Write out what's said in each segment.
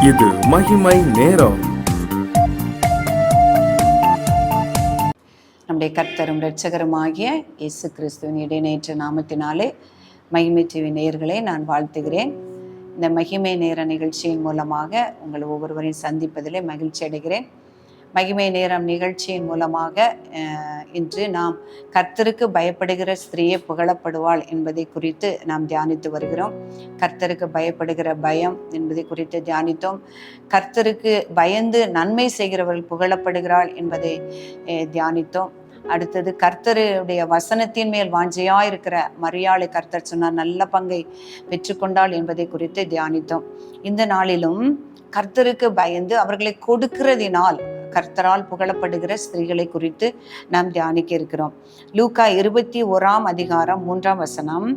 இது மகிமை நேரம். நம்முடைய கர்த்தரும் இரட்சகருமாகிய இயேசு கிறிஸ்துவின் இடைநேற்ற நாமத்தினாலே மகிமை டிவி நேயர்களை நான் வாழ்த்துகிறேன். இந்த மகிமை நேர நிகழ்ச்சியின் மூலமாக உங்கள் ஒவ்வொருவரையும் சந்திப்பதிலே மகிழ்ச்சி அடைகிறேன். மகிமை நேரம் நிகழ்ச்சியின் மூலமாக இன்று நாம் கர்த்தருக்கு பயப்படுகிற ஸ்திரீயே புகழப்படுவாள் என்பதை குறித்து நாம் தியானித்து வருகிறோம். கர்த்தருக்கு பயப்படுகிற பயம் என்பதை குறித்து தியானித்தோம். கர்த்தருக்கு பயந்து நன்மை செய்கிறவர்கள் புகழப்படுகிறாள் என்பதை தியானித்தோம். அடுத்தது கர்த்தருடைய வசனத்தின் மேல் வாஞ்சையா இருக்கிற மரியாளை கர்த்தர் சொன்னார் நல்ல பங்கை பெற்றுக்கொண்டாள் என்பதை குறித்து தியானித்தோம். இந்த நாளிலும் கர்த்தருக்கு பயந்து அவர்களை கொடுக்கிறதினால் கர்த்தரால் புகழப்படுகிற ஸ்திரீகளை குறித்து நாம் தியானிக்க இருக்கிறோம். லூக்கா 21:3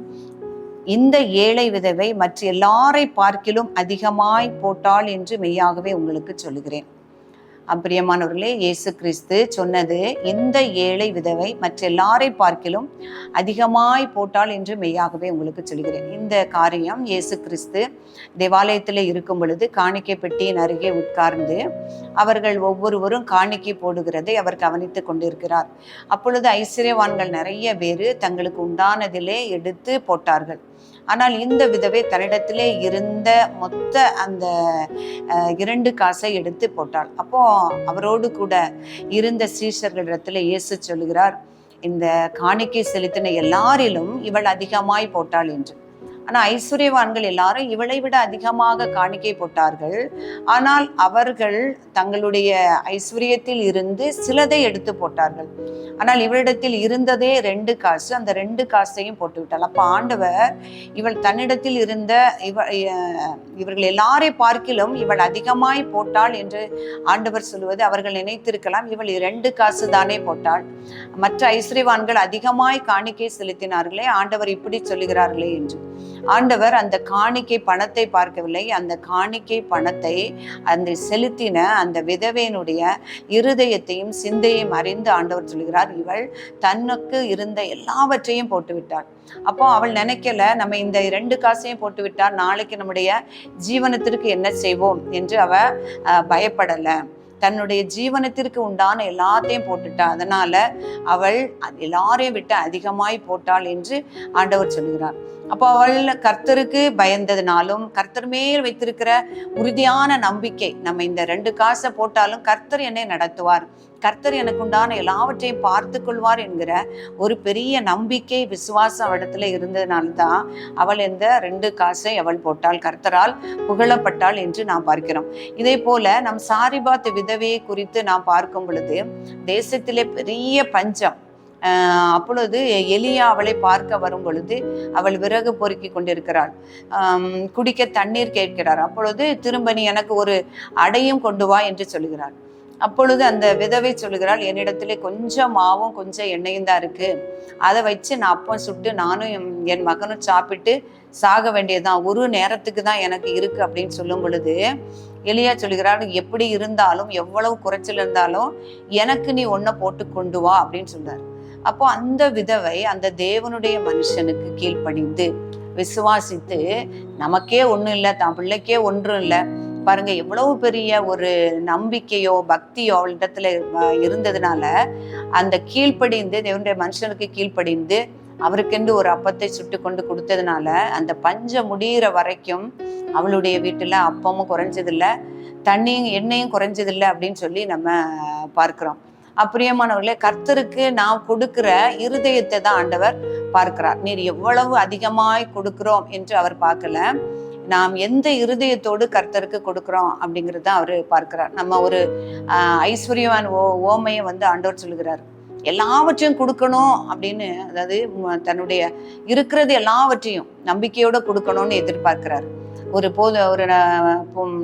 இந்த ஏழை விதவை மற்ற எல்லாரை பார்க்கிலும் அதிகமாய் போட்டாள் என்று மெய்யாகவே உங்களுக்கு சொல்லுகிறேன். பிரியமானவர்களே, இயேசு கிறிஸ்து சொன்னது இந்த ஏழை விதவை மற்ற எல்லாரை பார்க்கிலும் அதிகமாய் போட்டாள் என்று மெய்யாகவே உங்களுக்கு சொல்கிறேன். இந்த காரியம் இயேசு கிறிஸ்து தேவாலயத்தில் இருக்கும் பொழுது காணிக்கை பெட்டியின் அருகே உட்கார்ந்து அவர்கள் ஒவ்வொருவரும் காணிக்கை போடுகிறதை அவர் கவனித்து கொண்டிருக்கிறார். அப்பொழுது ஐஸ்வர்யவான்கள் நிறைய பேர் தங்களுக்கு உண்டானதிலே எடுத்து போட்டார்கள். ஆனால் இந்த விதவை தன்னிடத்திலே இருந்த மொத்த அந்த 2 காசை எடுத்து போட்டாள். அப்போ அவரோடு கூட இருந்த சீஷர்களிடத்துல இயேசு சொல்லுகிறார், இந்த காணிக்கை செலுத்தின எல்லாரிலும் இவள் அதிகமாய் போட்டாள் என்று. ஆனால் ஐஸ்வர்யவான்கள் எல்லாரும் இவளை விட அதிகமாக காணிக்கை போட்டார்கள். ஆனால் அவர்கள் தங்களுடைய ஐஸ்வர்யத்தில் இருந்து சிலதை எடுத்து போட்டார்கள். ஆனால் இவளிடத்தில் இருந்ததே 2 காசு, அந்த 2 காசையும் போட்டு விட்டாள். அப்போ ஆண்டவர் இவள் தன்னிடத்தில் இருந்த இவர்கள் எல்லாரை பார்க்கிலும் இவள் அதிகமாய் போட்டாள் என்று ஆண்டவர் சொல்லுவது அவர்கள் நினைத்திருக்கலாம், இவள் 2 காசு தானே போட்டாள், மற்ற ஐஸ்வர்யவான்கள் அதிகமாய் காணிக்கை செலுத்தினார்களே, ஆண்டவர் இப்படி சொல்லுகிறார்களே என்று. ஆண்டவர் அந்த காணிக்கை பணத்தை பார்க்கவில்லை. அந்த காணிக்கை பணத்தை அந்த செலுத்தின அந்த விதவையினுடைய இருதயத்தையும் சிந்தையும் அறிந்து ஆண்டவர் சொல்கிறார், இவள் தன்னுக்கு இருந்த எல்லாவற்றையும் போட்டுவிட்டாள். அப்போ அவள் நினைக்கல, நம்ம இந்த 2 காசையும் போட்டுவிட்டால் நாளைக்கு நம்முடைய ஜீவனத்திற்கு என்ன செய்வோம் என்று அவ பயப்படலை. தன்னுடைய ஜீவனத்திற்கு உண்டான எல்லாத்தையும் போட்டுட்டா. அதனால அவள் எல்லாரையும் விட்டு அதிகமாய் போட்டாள் என்று ஆண்டவர் சொல்கிறார். அப்போ அவள் கர்த்தருக்கு பயந்ததுனாலும் கர்த்தர் மேல் வைத்திருக்கிற உறுதியான நம்பிக்கை, நம்ம இந்த 2 காசை போட்டாலும் கர்த்தர் என்னை நடத்துவார், கர்த்தர் எனக்கு உண்டான எல்லாவற்றையும் பார்த்து கொள்வார் என்கிற ஒரு பெரிய நம்பிக்கை விசுவாசம் அவளிடத்துல இருந்ததுனால்தான் அவள் இந்த 2 காசை அவள் போட்டாள், கர்த்தரால் புகழப்பட்டாள் என்று நாம் பார்க்கிறோம். இதே போல நம் சாரிபாத் விதவையை குறித்து நாம் பார்க்கும் பொழுது தேசத்திலே பெரிய பஞ்சம். அப்பொழுது எலியா அவளை பார்க்க வரும் பொழுது அவள் விறகு பொறுக்கி கொண்டிருக்கிறாள். குடிக்க தண்ணீர் கேட்கிறார். அப்பொழுது திரும்ப நீ எனக்கு ஒரு அடையும் கொண்டு வா என்று சொல்லுகிறாள். அப்பொழுது அந்த விதவை சொல்லுகிறாள், என்னிடத்திலே கொஞ்சம் மாவும் கொஞ்சம் எண்ணெயும் தான் இருக்கு, அதை வச்சு நான் அப்பம் சுட்டு நானும் என் மகனும் சாப்பிட்டு சாக வேண்டியதுதான், ஒரு நேரத்துக்கு தான் எனக்கு இருக்கு அப்படின்னு சொல்லும் பொழுது எலியா சொல்லுகிறாள், எப்படி இருந்தாலும் எவ்வளவு குறைச்சல் இருந்தாலும் எனக்கு நீ ஒன்றை போட்டு கொண்டு வா அப்படின்னு சொல்றாரு. அப்போ அந்த விதவை அந்த தேவனுடைய மனுஷனுக்கு கீழ்ப்படிந்து விசுவாசித்து, நமக்கே ஒன்றும் இல்லை, தான் பிள்ளைக்கே ஒன்றும் இல்லை, பாருங்க எவ்வளவு பெரிய ஒரு நம்பிக்கையோ பக்தியோ அவளிடத்துல இருந்ததுனால அந்த கீழ்ப்படிந்து தேவனுடைய மனுஷனுக்கு கீழ்ப்படிந்து அவருக்கென்று ஒரு அப்பத்தை சுட்டு கொண்டு கொடுத்ததுனால அந்த பஞ்சம் முடிகிற வரைக்கும் அவளுடைய வீட்டுல அப்பமும் குறைஞ்சதில்லை, தண்ணியும் எண்ணெயும் குறைஞ்சதில்லை அப்படின்னு சொல்லி நம்ம பார்க்கிறோம். பிரியமானவர்களே, கர்த்தருக்கு நாம் கொடுக்கிற இருதயத்தை தான் ஆண்டவர் பார்க்கிறார். நீர் எவ்வளவு அதிகமாய் கொடுக்கிறோம் என்று அவர் பார்க்கல, நாம் எந்த இருதயத்தோடு கர்த்தருக்கு கொடுக்கிறோம் அப்படிங்கிறத அவரு பார்க்கிறார். நம்ம ஒரு ஐஸ்வர்யவான் ஓமையை ஆண்டவர் சொல்லுகிறார், எல்லாவற்றையும் கொடுக்கணும் அப்படின்னு, அதாவது தன்னுடைய இருக்கிறது எல்லாவற்றையும் நம்பிக்கையோட கொடுக்கணும்னு எதிர்பார்க்கிறார். ஒரு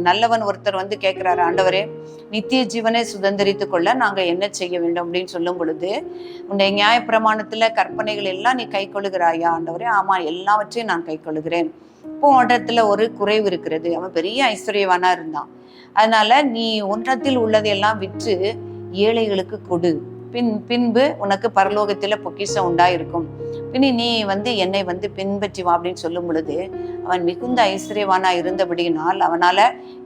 நல்லவன் ஒருத்தர் கேட்கிறாரு, ஆண்டவரே நித்திய ஜீவனை சுதந்திரித்து கொள்ள நாங்க என்ன செய்ய வேண்டும் அப்படின்னு சொல்லும் பொழுது, உன்னுடைய நியாயப்பிரமாணத்துல கற்பனைகள் எல்லாம் நீ கை கொள்ளுகிறாயா ஆண்டவரே? ஆமா, எல்லாவற்றையும் நான் கை கொள்ளுகிறேன். இப்போ ஒன்றத்துல ஒரு குறைவு இருக்கிறது. அவன் பெரிய ஐஸ்வர்யவானா இருந்தான். அதனால நீ ஒன்றத்தில் உள்ளதையெல்லாம் விற்று ஏழைகளுக்கு கொடு, பின்பு உனக்கு பரலோகத்துல பொக்கிஷம் உண்டாயிருக்கும். பின்னி நீ என்னை பின்பற்றி வா அப்படின்னு சொல்லும் பொழுது அவன் மிகுந்த ஐஸ்வர்யவானா இருந்தபடியினால் அவனால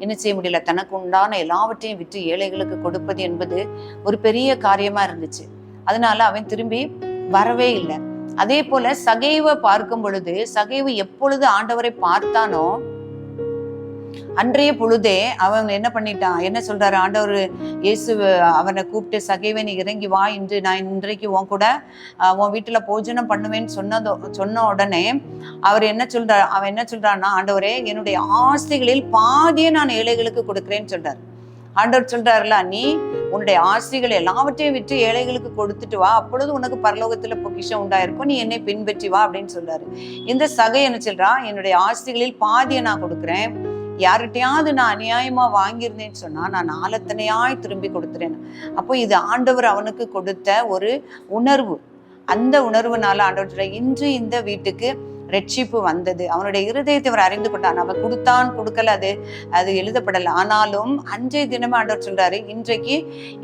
என்ன செய்ய முடியல. தனக்கு உண்டான எல்லாவற்றையும் விற்று ஏழைகளுக்கு கொடுப்பது என்பது ஒரு பெரிய காரியமா இருந்துச்சு. அதனால அவன் திரும்பி வரவே இல்லை. அதே போல சகேவை பார்க்கும் பொழுது சகேவு எப்பொழுது ஆண்டவரை பார்த்தானோ அன்றைய பொழுதே அவன் என்ன பண்ணிட்டான், என்ன சொல்றாரு ஆண்டவர் இயேசு அவனை கூப்பிட்டு, சகேவை நீ இறங்கி வா, நான் இன்றைக்கு உன் கூட உன் வீட்டுல போஜனம் பண்ணுவேன்னு சொன்ன உடனே அவன் என்ன சொல்றான்னா, ஆண்டவரே என்னுடைய ஆஸ்திகளில் பாதியை நான் ஏழைகளுக்கு கொடுக்குறேன்னு சொல்றாரு. ஆண்டவர் சொல்றாருல, நீ உன்னுடைய ஆஸ்திகள் எல்லாவற்றையும் விட்டு ஏழைகளுக்கு கொடுத்துட்டு வா, அப்பொழுது உனக்கு பரலோகத்துல பொக்கிஷம் உண்டாயிருக்கும், நீ என்னை பின்பற்றி வா அப்படின்னு சொல்றாரு. இந்த சகை என்ன சொல்றான், என்னுடைய ஆஸ்திகளில் பாதியை நான் கொடுக்குறேன், யார்கிட்டையாவது நான் அநியாயமா வாங்கியிருந்தேன்னு சொன்னா நான் நாளத்தனையாய் திரும்பி கொடுத்துறேன். அப்போ இது ஆண்டவர் அவனுக்கு கொடுத்த ஒரு உணர்வு. அந்த உணர்வுனால ஆண்டவர் இன்று இந்த வீட்டுக்கு ரட்சிப்பு வந்தது. அவனுடைய இருதயத்தை அவர் அறிந்து கொண்டான். அவன் கொடுத்தான் கொடுக்கல, அது எழுதப்படல. ஆனாலும் அன்றைய தினமே ஆண்டவர் சொல்றாரு, இன்றைக்கு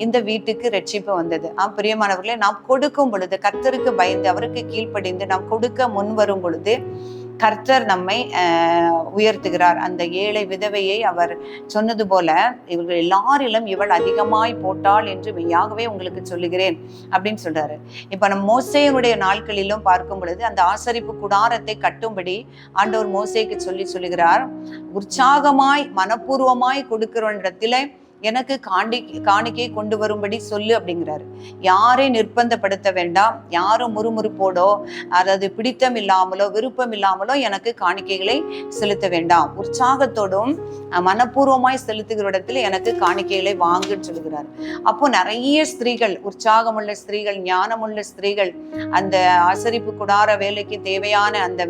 இந்த வீட்டுக்கு ரட்சிப்பு வந்தது. பிரியமானவர்களே, நாம் கொடுக்கும் பொழுது கர்த்தருக்கு பயந்து அவருக்கு கீழ்ப்படிந்து நாம் கொடுக்க முன் வரும் பொழுது கர்த்தர் நம்மை உயர்த்துகிறார். அந்த ஏழை விதவையை அவர் சொன்னது போல, இவர்கள் எல்லாரிலும் இவள் அதிகமாய் போட்டாள் என்று மெய்யாகவே உங்களுக்கு சொல்லுகிறேன் அப்படின்னு சொல்றாரு. இப்ப நம்ம மோசேயுடைய நாட்களிலும் பார்க்கும் பொழுது அந்த ஆசரிப்பு கூடாரத்தை கட்டும்படி ஆண்டவர் மோசேக்கு சொல்லுகிறார், உற்சாகமாய் மனப்பூர்வமாய் கொடுக்கிற இடத்துல எனக்கு காணிக்கை கொண்டு வரும்படி சொல்லு அப்படிங்கிறாரு. யாரையும் நிர்பந்தப்படுத்த வேண்டாம், யாரும் முறுமுறுப்போடோ அதாவது பிடித்தம் இல்லாமலோ விருப்பம் இல்லாமலோ எனக்கு காணிக்கைகளை செலுத்த வேண்டாம். உற்சாகத்தோடும் மனப்பூர்வமாய் செலுத்துகிற இடத்துல எனக்கு காணிக்கைகளை வாங்குன்னு சொல்லுகிறார். அப்போ நிறைய ஸ்திரீகள், உற்சாகமுள்ள ஸ்திரீகள், ஞானமுள்ள ஸ்திரீகள், அந்த ஆசரிப்பு கூடார வேலைக்கு தேவையான அந்த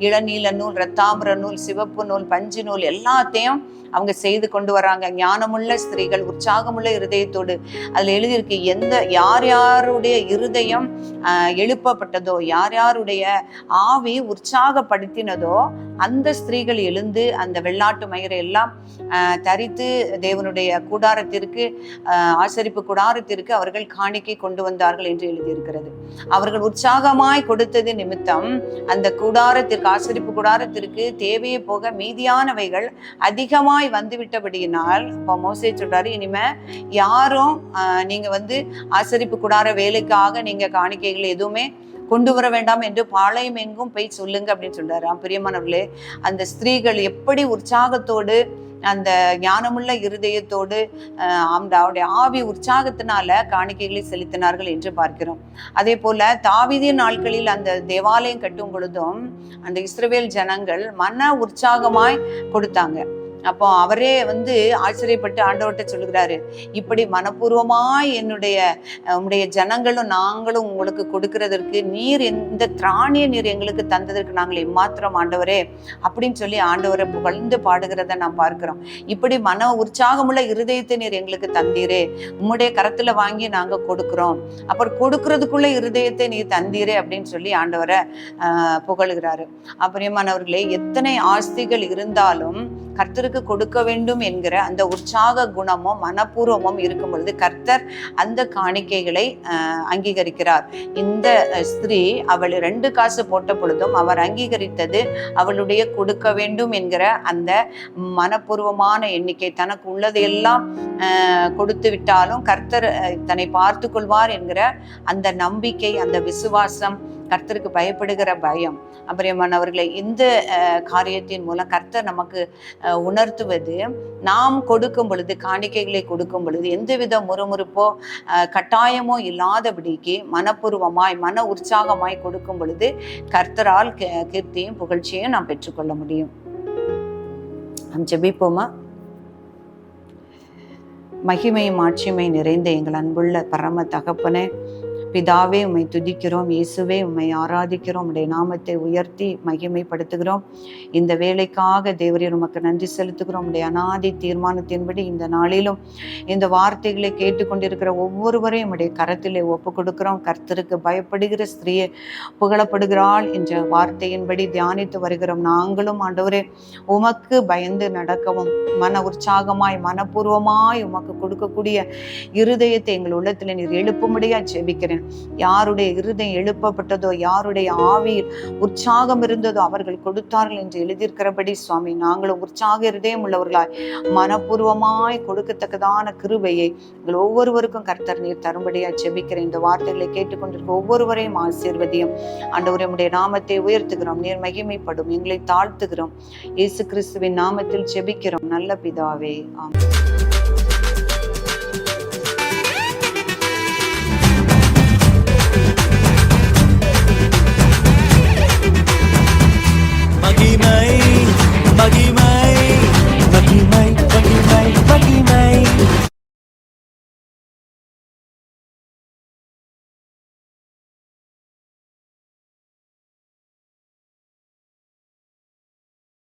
இளநீல நூல், இரத்தாம்பர நூல், சிவப்பு நூல், பஞ்சு நூல் எல்லாத்தையும் அவங்க செய்து கொண்டு வராங்க. ஞானமுள்ள ஸ்திரீகள், உற்சாகமுள்ள இருதயத்தோடு. அதுல எழுதியிருக்கு, யார் யாருடைய இருதயம் எழுப்பப்பட்டதோ, யார் யாருடைய ஆவி உற்சாகப்படுத்தினதோ அந்த ஸ்திரீகள் எழுந்து அந்த வெள்ளாட்டு மயிரை எல்லாம் தரித்து தேவனுடைய கூடாரத்திற்கு, ஆசரிப்பு கூடாரத்திற்கு அவர்கள் காணிக்கை கொண்டு வந்தார்கள் என்று எழுதியிருக்கிறது. அவர்கள் உற்சாகமாய் கொடுத்தது நிமித்தம் அந்த கூடாரத்திற்கு, ஆசரிப்பு கூடாரத்திற்கு தேவையே போக மீதியானவைகள் அதிகமாய் வந்துவிட்டபடியினால் இப்போ மோசே சொல்றாரு, இனிமே யாரும் நீங்க ஆசரிப்பு கூடார வேலைக்காக நீங்க காணிக்கைகள் எதுவுமே கொண்டு வர வேண்டாம் என்று பாளையம் எங்கும் போய் சொல்லுங்க அப்படின்னு சொல்றாரு. பிரியமானவர்களே, அந்த ஸ்திரீகள் எப்படி உற்சாகத்தோடு அந்த ஞானமுள்ள இருதயத்தோடு அவருடைய ஆவி உற்சாகத்தினால காணிக்கைகளை செலுத்தினார்கள் என்று பார்க்கிறோம். அதே போல தாவீதின் நாட்களில் அந்த தேவாலயம் கட்டும் பொழுதும் அந்த இஸ்ரவேல் ஜனங்கள் மன உற்சாகமாய் கொடுத்தாங்க. அப்போ அவரே ஆச்சரியப்பட்டு ஆண்டவர்கிட்ட சொல்லுகிறாரு, இப்படி மனப்பூர்வமாய் உம்முடைய ஜனங்களும் நாங்களும் உங்களுக்கு கொடுக்கிறதற்கு நீர் இந்த திராணியை நீர் எங்களுக்கு தந்ததற்கு நாங்கள் எம்மாத்திரம் ஆண்டவரே அப்படின்னு சொல்லி ஆண்டவரை புகழ்ந்து பாடுகிறத நாம் பார்க்கிறோம். இப்படி மன உற்சாகமுள்ள இருதயத்தை நீர் எங்களுக்கு தந்தீரே, உம்முடைய கரத்துல வாங்கி நாங்க கொடுக்கிறோம், அப்புறம் கொடுக்கறதுக்குள்ள இருதயத்தை நீர் தந்தீரே அப்படின்னு சொல்லி ஆண்டவரை புகழுகிறாரு. பிரியமானவர்களே, எத்தனை ஆஸ்திகள் இருந்தாலும் கர்த்தருக்கு கொடுக்க வேண்டும் என்கிற அந்த உற்சாக குணமும் மனப்பூர்வமும் இருக்கும் பொழுது கர்த்தர் அந்த காணிக்கைகளை அங்கீகரிக்கிறார். இந்த ஸ்திரீ அவள் 2 காசு போட்ட பொழுதும் அவர் அங்கீகரித்தது அவளுடைய கொடுக்க வேண்டும் என்கிற அந்த மனப்பூர்வமான எண்ணிக்கை. தனக்கு உள்ளதையெல்லாம் கொடுத்து விட்டாலும் கர்த்தர் தன்னை பார்த்து கொள்வார் என்கிற அந்த நம்பிக்கை, அந்த விசுவாசம், கர்த்தருக்கு பயப்படுகிற பயம். பிரியமானவர்களே, இந்த காரியத்தின் மூலம் கர்த்தர் நமக்கு உணர்த்துவது, நாம் கொடுக்கும் பொழுது, காணிக்கைகளை கொடுக்கும் பொழுது எந்தவித முறுமுறுப்போ கட்டாயமோ இல்லாதபடிக்கு மனப்பூர்வமாய் மன உற்சாகமாய் கொடுக்கும் பொழுது கர்த்தரால் கீர்த்தியும் புகழ்ச்சியும் நாம் பெற்றுக்கொள்ள முடியும். நாம் ஜெபிப்போமா? மகிமையும் ஆட்சிமை நிறைந்த எங்கள் அன்புள்ள பரம தகப்பனே, பிதாவே உம்மை துதிக்கிறோம், இயேசுவே உம்மை ஆராதிக்கிறோம், உம்முடைய நாமத்தை உயர்த்தி மகிமைப்படுத்துகிறோம். இந்த வேலைக்காக தேவரீர் உமக்கு நன்றி செலுத்துகிறோம். உம்முடைய அநாதி தீர்மானத்தின்படி இந்த நாளிலும் இந்த வார்த்தைகளை கேட்டுக்கொண்டிருக்கிற ஒவ்வொருவரையும் உம்முடைய கரத்திலே ஒப்பு கொடுக்கிறோம். கர்த்தருக்கு பயப்படுகிற ஸ்திரீயை புகழப்படுகிறாள் என்ற வார்த்தையின்படி தியானித்து வருகிறோம். நாங்களும் ஆண்டவரே உமக்கு பயந்து நடக்கவும், மன உற்சாகமாய் மனப்பூர்வமாய் உமக்கு கொடுக்கக்கூடிய இருதயத்தை எங்கள் உள்ளத்தில் நீர் எழுப்பும்படியா ஜெபிக்கிறேன். யாருடைய இருதயம் எழுப்பப்பட்டதோ, யாருடைய ஆவியில் உற்சாகம் இருந்ததோ அவர்கள் கொடுத்தார்கள் என்று எழுதியிருக்கிறபடி சுவாமி, நாங்களும் உற்சாக இருதயம் உள்ளவர்களாய் மனப்பூர்வமாய் கொடுக்கத்தக்கதான கிருபையை எங்கள் ஒவ்வொருவருக்கும் கர்த்தர் நீர் தரும்படியா ஜெபிக்கிறேன். இந்த வார்த்தைகளை கேட்டுக்கொண்டிருக்க ஒவ்வொருவரையும் ஆசீர்வதியும். ஆண்டவரே உம்முடைய நாமத்தை உயர்த்துகிறோம், நீர் மகிமைப்படும், எங்களை தாழ்த்துகிறோம். இயேசு கிறிஸ்துவின் நாமத்தில் ஜெபிக்கிறோம் நல்ல பிதாவே, ஆமென்.